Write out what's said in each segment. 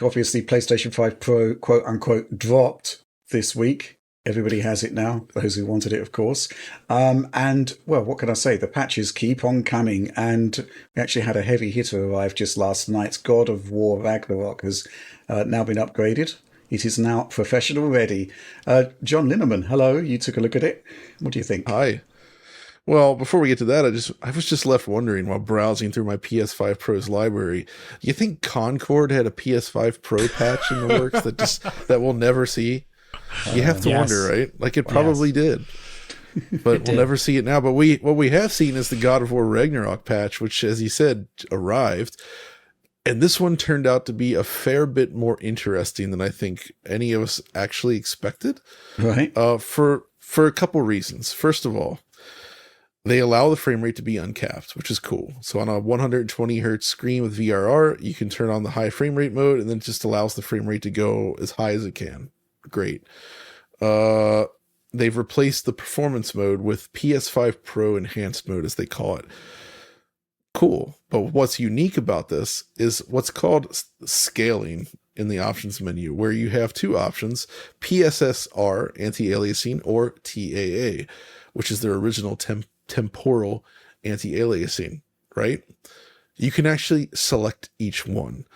Obviously, PlayStation 5 Pro, quote unquote, dropped this week. Everybody has it now, those who wanted it, of course. And, well, what can I say? The patches keep on coming, and we actually had a heavy hitter arrive just last night. God of War Ragnarok has now been upgraded. It is now professional ready. John Linneman, hello. You took a look at it. What do you think? Hi. Well, before we get to that, I was just left wondering while browsing through my PS5 Pro's library. Do you think Concord had a PS5 Pro patch in the works that we'll never see? You have to wonder, right? Like it probably did, but we'll never see it now. But what we have seen is the God of War Ragnarok patch, which, as you said, arrived, and this one turned out to be a fair bit more interesting than I think any of us actually expected. Right. For a couple reasons. First of all, they allow the frame rate to be uncapped, which is cool. So on a 120 hertz screen with VRR, you can turn on the high frame rate mode, and then it just allows the frame rate to go as high as it can. Great. They've replaced the performance mode with PS5 Pro Enhanced mode, as they call it. Cool. But what's unique about this is what's called scaling in the options menu, where you have two options, PSSR, anti-aliasing, or TAA, which is their original temporal anti-aliasing, right? You can actually select each one.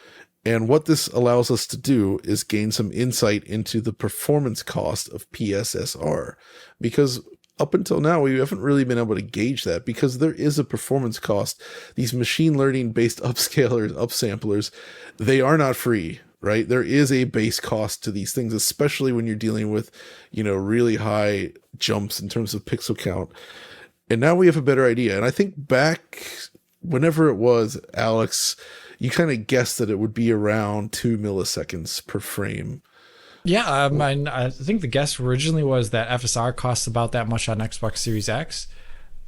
And what this allows us to do is gain some insight into the performance cost of PSSR, because up until now, we haven't really been able to gauge that because there is a performance cost. These machine learning based upscalers, upsamplers, they are not free, right? There is a base cost to these things, especially when you're dealing with, really high jumps in terms of pixel count. And now we have a better idea. And I think back whenever it was, Alex, you kind of guessed that it would be around 2 milliseconds per frame. Yeah, I think the guess originally was that FSR costs about that much on Xbox Series X.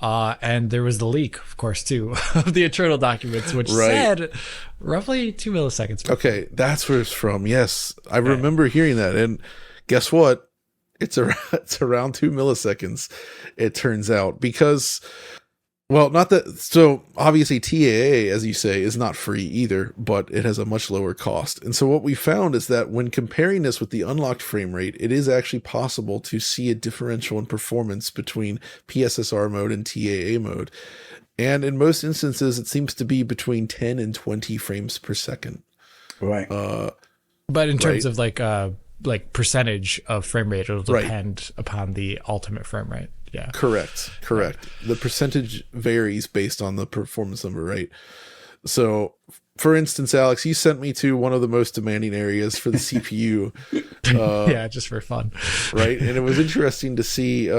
And there was the leak, of course, too, of the internal documents, which said roughly 2 milliseconds. Okay, that's where it's from. Yes, I remember hearing that. And guess what? It's around 2 milliseconds, it turns out, because, well, not that, so obviously TAA, as you say, is not free either, but it has a much lower cost. And so what we found is that when comparing this with the unlocked frame rate, it is actually possible to see a differential in performance between PSSR mode and TAA mode. And in most instances, it seems to be between 10 and 20 frames per second. Right. But in terms of like percentage of frame rate, it'll depend upon the ultimate frame rate. Yeah. Correct. The percentage varies based on the performance number, right? So, for instance, Alex, you sent me to one of the most demanding areas for the CPU. Yeah, just for fun. Right? And it was interesting to see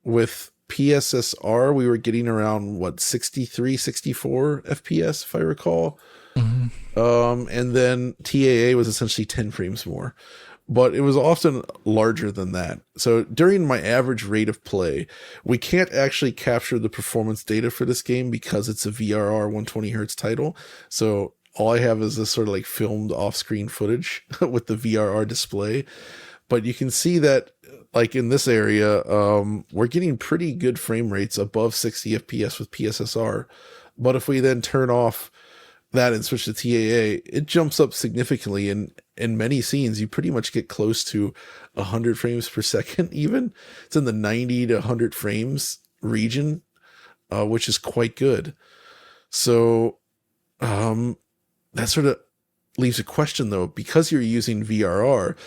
with PSSR, we were getting around, 63, 64 FPS, if I recall. Mm-hmm. And then TAA was essentially 10 frames more. But it was often larger than that. So during my average rate of play, we can't actually capture the performance data for this game because it's a VRR 120 hertz title. So all I have is this sort of like filmed off-screen footage with the VRR display. But you can see that, like in this area, we're getting pretty good frame rates above 60 FPS with PSSR. But if we then turn off that and switch to TAA, it jumps up significantly. And in many scenes, you pretty much get close to 100 frames per second even. It's in the 90 to 100 frames region, which is quite good. So that sort of leaves a question, though. Because you're using VRR,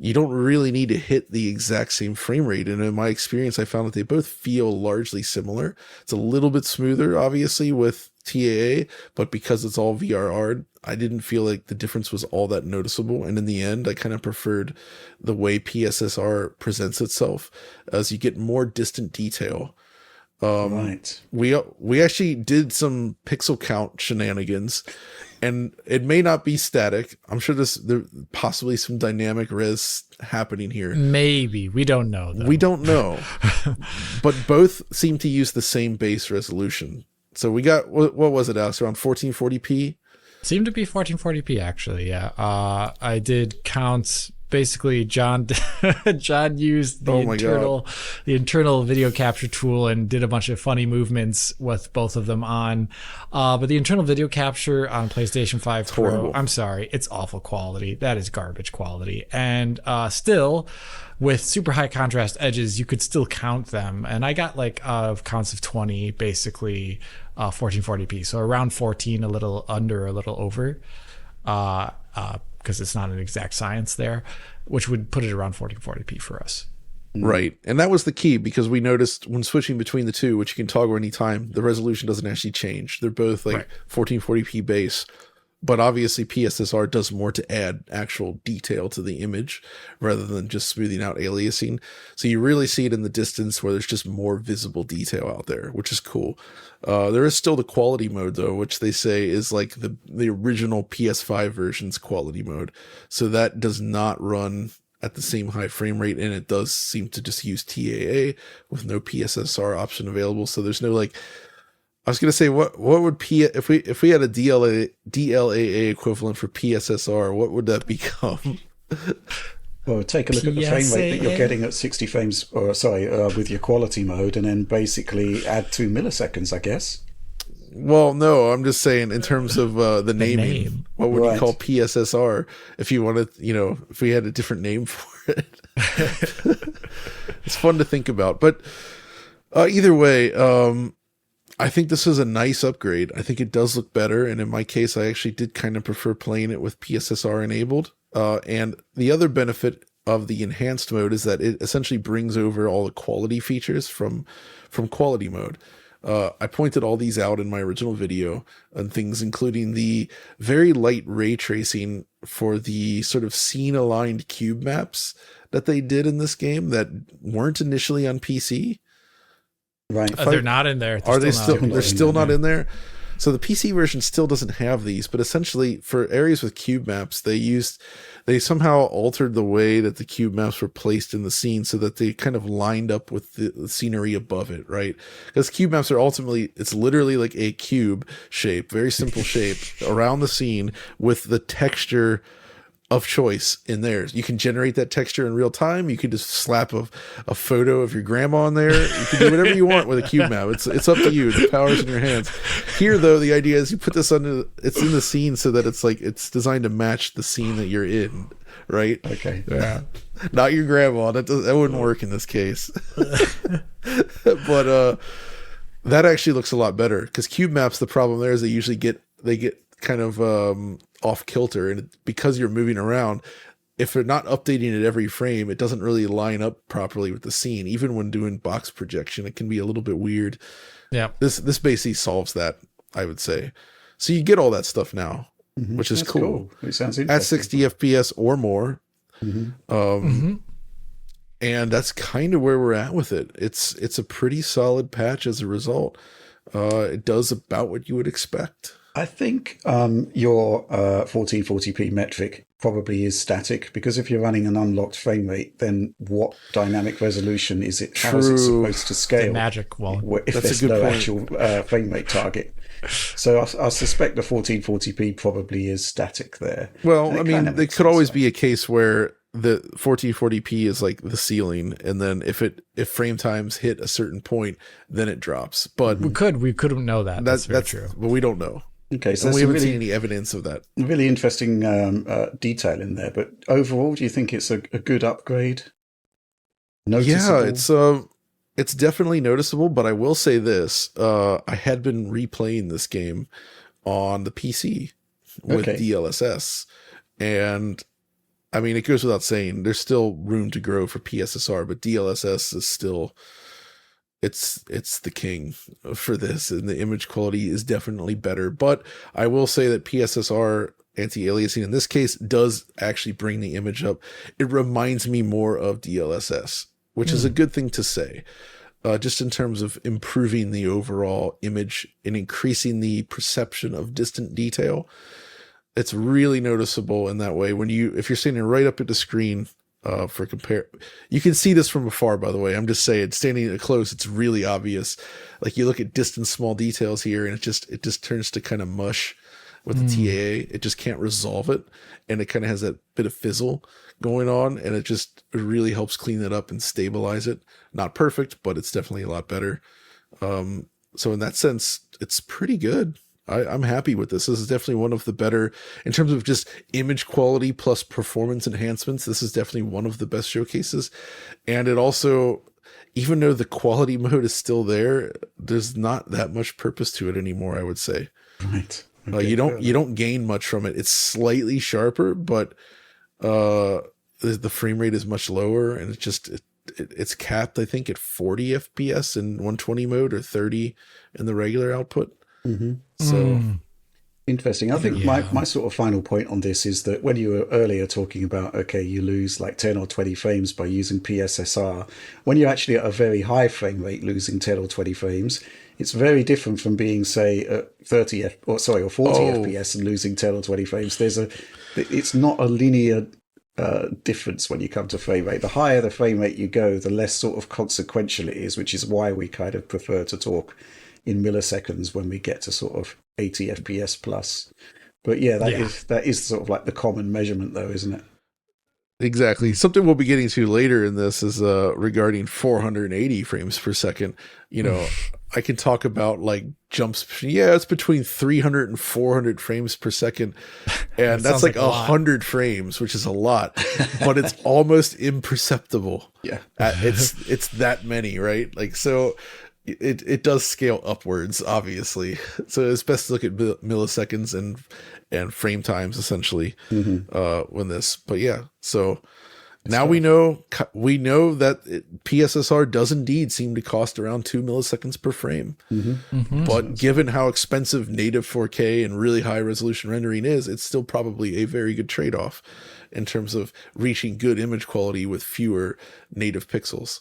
you don't really need to hit the exact same frame rate. And in my experience, I found that they both feel largely similar. It's a little bit smoother, obviously, with TAA, but because it's all VRR, I didn't feel like the difference was all that noticeable. And in the end, I kind of preferred the way PSSR presents itself, as you get more distant detail. Right. We actually did some pixel count shenanigans, and it may not be static. I'm sure there possibly some dynamic res happening here. Maybe. We don't know, though. We don't know. But both seem to use the same base resolution. So we got, what was it, Alex, around 1440p? Seemed to be 1440p, actually, yeah. I did count basically John John used the internal video capture tool and did a bunch of funny movements with both of them on. But the internal video capture on PlayStation 5 Pro, horrible. I'm sorry, it's awful quality. That is garbage quality. And still, with super high contrast edges, you could still count them. And I got like counts of 20, basically 1440p. So around 14, a little under, a little over. Because it's not an exact science there, which would put it around 1440p for us. Right. And that was the key, because we noticed when switching between the two, which you can toggle anytime, the resolution doesn't actually change. They're both like 1440p base. But obviously PSSR does more to add actual detail to the image rather than just smoothing out aliasing. So you really see it in the distance where there's just more visible detail out there, which is cool. There is still the quality mode though, which they say is like the original PS5 version's quality mode. So that does not run at the same high frame rate, and it does seem to just use TAA with no PSSR option available. So there's no like, I was going to say, what would if we had a DLAA equivalent for PSSR, what would that become? Well, take a look at the frame rate that you're getting at 60 frames, with your quality mode, and then basically add 2 milliseconds, I guess. Well, no, I'm just saying in terms of the naming, what would you call PSSR if you wanted, if we had a different name for it? It's fun to think about, but either way, I think this is a nice upgrade. I think it does look better. And in my case, I actually did kind of prefer playing it with PSSR enabled. And the other benefit of the enhanced mode is that it essentially brings over all the quality features from quality mode. I pointed all these out in my original video, and things including the very light ray tracing for the sort of scene aligned cube maps that they did in this game that weren't initially on PC. Right. They're not in there. They're still not in there. So the PC version still doesn't have these, but essentially for areas with cube maps, they somehow altered the way that the cube maps were placed in the scene so that they kind of lined up with the scenery above it, right? Because cube maps are it's literally like a cube shape, very simple shape around the scene with the texture of choice in there. You can generate that texture in real time. You can just slap a photo of your grandma on there. You can do whatever you want with a cube map. It's up to you. The power's in your hands. Here, though, the idea is you put this it's in the scene so that it's designed to match the scene that you're in, right? Okay. Yeah. Not your grandma. That wouldn't work in this case. But that actually looks a lot better, because cube maps, the problem there is they usually get kind of off kilter, and because you're moving around, if they're not updating it every frame, it doesn't really line up properly with the scene. Even when doing box projection, it can be a little bit weird. Yeah, this basically solves that, I would say. So you get all that stuff now, which is cool. It sounds interesting. At 60 FPS or more. And that's kind of where we're at with it. It's a pretty solid patch as a result. It does about what you would expect. I think your 1440p metric probably is static, because if you're running an unlocked frame rate, then what dynamic resolution is it? How is it supposed to scale? The magic wall. If there's no actual frame rate target. So I suspect the 1440p probably is static there. Well, I mean, there could always be a case where the 1440p is like the ceiling, and then if frame times hit a certain point, then it drops. But we couldn't know that. That's very true. But we don't know. Okay, so we haven't seen any evidence of that. Really interesting detail in there. But overall, do you think it's a good upgrade? Noticeable? Yeah, it's definitely noticeable. But I will say this: I had been replaying this game on the PC with DLSS, and I mean, it goes without saying, there's still room to grow for PSSR, but DLSS is still. It's the king for this, and the image quality is definitely better. But I will say that PSSR anti-aliasing in this case does actually bring the image up. It reminds me more of DLSS, which is a good thing to say, just in terms of improving the overall image and increasing the perception of distant detail. It's really noticeable in that way. If you're standing right up at the screen, you can see this from afar, by the way. I'm just saying, standing close, it's really obvious. Like, you look at distant small details here, and it just turns to kind of mush with the TAA. It just can't resolve it, and it kind of has that bit of fizzle going on, and it really helps clean it up and stabilize it. Not perfect, but it's definitely a lot better. So in that sense, it's pretty good. I'm happy with this. This is definitely one of the better, in terms of just image quality plus performance enhancements. This is definitely one of the best showcases. And it also, even though the quality mode is still there, there's not that much purpose to it anymore, I would say. Right. Okay, you don't gain much from it. It's slightly sharper, but the frame rate is much lower, and it's capped, I think, at 40 FPS in 120 mode or 30 in the regular output. Mm-hmm. So interesting. I think my sort of final point on this is that when you were earlier talking about, okay, you lose like 10 or 20 frames by using PSSR, when you're actually at a very high frame rate losing 10 or 20 frames, it's very different from being, say, at 40 FPS and losing 10 or 20 frames. It's not a linear difference when you come to frame rate. The higher the frame rate you go, the less sort of consequential it is, which is why we kind of prefer to talk in milliseconds when we get to sort of 80 FPS plus. But yeah, that is sort of like the common measurement though, isn't it? Exactly. Something we'll be getting to later in this is regarding 480 frames per second. You know, I can talk about like jumps. Yeah, it's between 300 and 400 frames per second. And that's like 100 frames, which is a lot, but it's almost imperceptible. Yeah. It's that many, right? Like, so it does scale upwards, obviously. So it's best to look at milliseconds and frame times essentially when this. But yeah, so now we know that PSSR does indeed seem to cost around 2 milliseconds per frame. But given how expensive native 4K and really high resolution rendering is, it's still probably a very good trade-off in terms of reaching good image quality with fewer native pixels.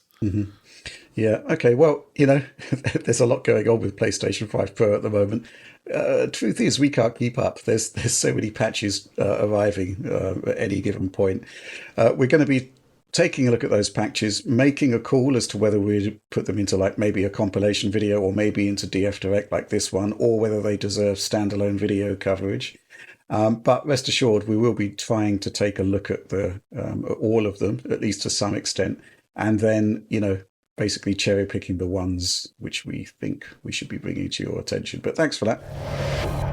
Yeah. Okay. Well, there's a lot going on with PlayStation 5 Pro at the moment. Truth is, we can't keep up. There's so many patches arriving at any given point. We're going to be taking a look at those patches, making a call as to whether we put them into like maybe a compilation video or maybe into DF Direct like this one, or whether they deserve standalone video coverage. But rest assured, we will be trying to take a look at all of them, at least to some extent, and then, basically cherry picking the ones which we think we should be bringing to your attention. But thanks for that.